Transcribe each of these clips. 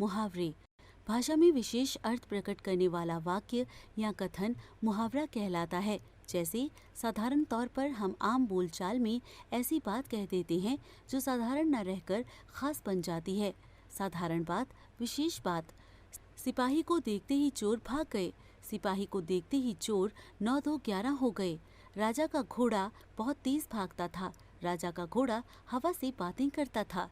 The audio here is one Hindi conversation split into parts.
मुहावरे भाषा में विशेष अर्थ प्रकट करने वाला वाक्य या कथन मुहावरा कहलाता है। जैसे साधारण तौर पर हम आम बोलचाल में ऐसी बात कह देते हैं जो साधारण न रहकर खास बन जाती है। साधारण बात, विशेष बात। सिपाही को देखते ही चोर भाग गए। सिपाही को देखते ही चोर 9-2-11 हो गए। राजा का घोड़ा बहुत तेज भागता था। राजा का घोड़ा हवा से बातें करता था।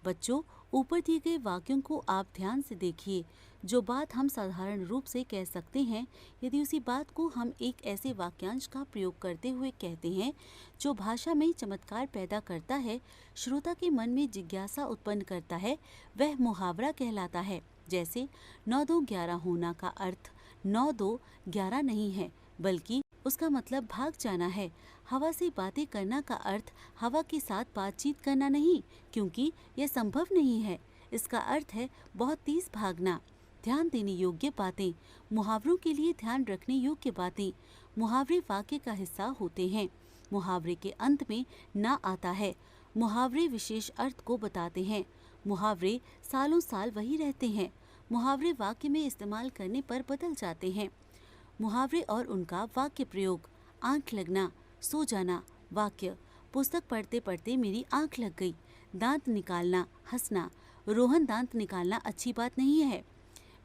बच्चों, ऊपर दिए गए वाक्यों को आप ध्यान से देखिए। जो बात हम साधारण रूप से कह सकते हैं, यदि उसी बात को हम एक ऐसे वाक्यांश का प्रयोग करते हुए कहते हैं जो भाषा में चमत्कार पैदा करता है, श्रोता के मन में जिज्ञासा उत्पन्न करता है, वह मुहावरा कहलाता है। जैसे 9-2-11 होना का अर्थ 9-2-11 नहीं है, बल्कि उसका मतलब भाग जाना है। हवा से बातें करना का अर्थ हवा के साथ बातचीत करना नहीं, क्योंकि यह संभव नहीं है। इसका अर्थ है बहुत तेज भागना। ध्यान देने योग्य बातें। मुहावरों के लिए ध्यान रखने योग्य बातें। मुहावरे वाक्य का हिस्सा होते हैं। मुहावरे के अंत में ना आता है। मुहावरे विशेष अर्थ को बताते हैं। मुहावरे सालों साल वही रहते हैं। मुहावरे वाक्य में इस्तेमाल करने पर बदल जाते हैं। मुहावरे और उनका वाक्य प्रयोग। आंख लगना, सो जाना। वाक्य: पुस्तक पढ़ते पढ़ते मेरी आंख लग गई। दांत निकालना, हंसना। रोहन दांत निकालना अच्छी बात नहीं है।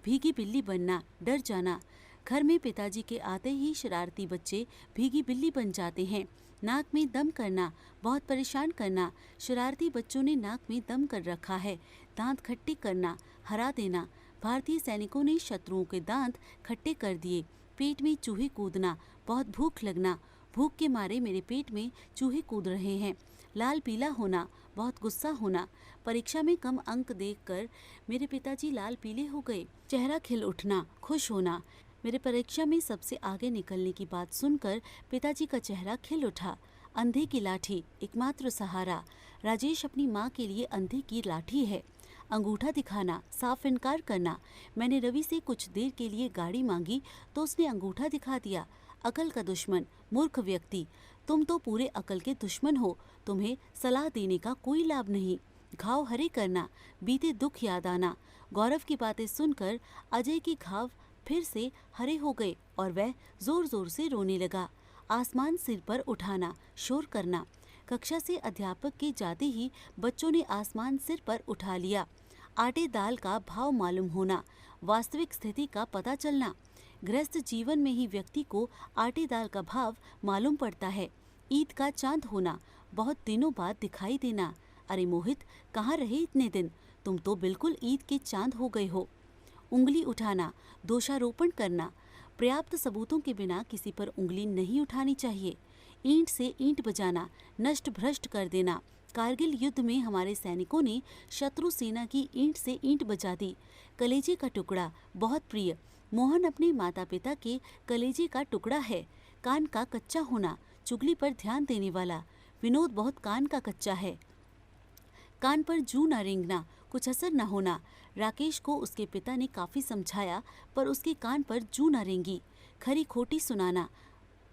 भीगी बिल्ली बनना, डर जाना। घर में पिताजी के आते ही शरारती बच्चे भीगी बिल्ली बन जाते हैं। नाक में दम करना, बहुत परेशान करना। शरारती बच्चों ने नाक में दम कर रखा है। दांत खट्टे करना, हरा देना। भारतीय सैनिकों ने शत्रुओं के दांत खट्टे कर दिए। पेट में चूहे कूदना, बहुत भूख लगना। भूख के मारे मेरे पेट में चूहे कूद रहे हैं। लाल पीला होना, बहुत गुस्सा होना। परीक्षा में कम अंक देखकर मेरे पिताजी लाल पीले हो गए। चेहरा खिल उठना, खुश होना। मेरे परीक्षा में सबसे आगे निकलने की बात सुनकर पिताजी का चेहरा खिल उठा। अंधे की लाठी, एकमात्र सहारा। राजेश अपनी माँ के लिए अंधे की लाठी है। अंगूठा दिखाना, साफ इनकार करना। मैंने रवि से कुछ देर के लिए गाड़ी मांगी तो उसने अंगूठा दिखा दिया। अकल का दुश्मन, मूर्ख व्यक्ति। तुम तो पूरे अकल के दुश्मन हो। तुम्हें सलाह देने का कोई लाभ नहीं। घाव हरे करना, बीते दुख याद आना। गौरव की बातें सुनकर अजय के घाव फिर से हरे हो गए और वह जोर जोर से रोने लगा। आसमान सिर पर उठाना, शोर करना। कक्षा से अध्यापक के जाते ही बच्चों ने आसमान सिर पर उठा लिया। आटे दाल का भाव मालूम होना, वास्तविक स्थिति का पता चलना। गृहस्थ जीवन में ही व्यक्ति को आटे दाल का भाव मालूम पड़ता है। ईद का चांद होना, बहुत दिनों बाद दिखाई देना। अरे मोहित, कहाँ रहे इतने दिन? तुम तो बिल्कुल ईद के चांद हो गए हो। उंगली उठाना, दोषारोपण करना। पर्याप्त सबूतों के बिना किसी पर उंगली नहीं उठानी चाहिए। ईंट से ईंट बजाना, नष्ट भ्रष्ट कर देना। कारगिल युद्ध में हमारे सैनिकों ने शत्रु सेना की ईंट से ईंट बजा दी। कलेजे का टुकड़ा, बहुत प्रिय। मोहन अपने माता पिता के कलेजे का टुकड़ा है। कान का कच्चा होना, चुगली पर ध्यान देने वाला। विनोद बहुत कान का कच्चा है। कान पर जूं न रेंगना, कुछ असर न होना। राकेश को उसके पिता ने काफी समझाया पर उसके कान पर जूं न रेंगी। खरी खोटी सुनाना,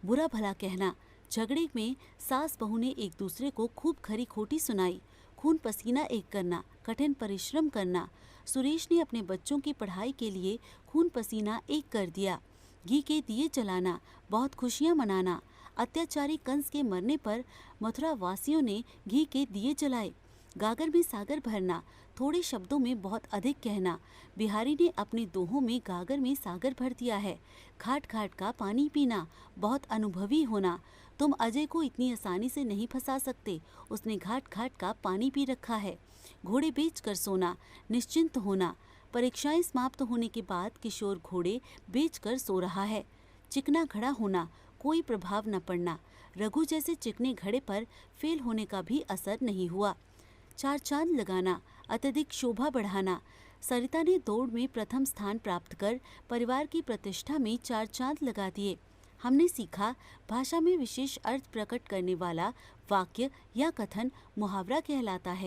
बुरा भला कहना। झगड़े में सास बहू ने एक दूसरे को खूब खरी खोटी सुनाई। खून पसीना एक करना, कठिन परिश्रम करना। सुरेश ने अपने बच्चों की पढ़ाई के लिए खून पसीना एक कर दिया। घी के दिए जलाना, बहुत खुशियां मनाना। अत्याचारी कंस के मरने पर मथुरा वासियों ने घी के दिए जलाए। गागर में सागर भरना, थोड़े शब्दों में बहुत अधिक कहना। बिहारी ने अपने दोहों में गागर में सागर भर दिया है। घाट घाट का पानी पीना, बहुत अनुभवी होना। तुम अजय को इतनी आसानी से नहीं फंसा सकते, उसने घाट घाट का पानी पी रखा है। घोड़े बेच कर सोना, निश्चिंत होना। परीक्षाएं समाप्त होने के बाद किशोर घोड़े बेच कर सो रहा है। चिकना घड़ा होना, कोई प्रभाव न पड़ना। रघु जैसे चिकने घड़े पर फेल होने का भी असर नहीं हुआ। चार चांद लगाना, अत्यधिक शोभा बढ़ाना। सरिता ने दौड़ में प्रथम स्थान प्राप्त कर परिवार की प्रतिष्ठा में चार चांद लगा दिए। हमने सीखा, भाषा में विशेष अर्थ प्रकट करने वाला वाक्य या कथन मुहावरा कहलाता है।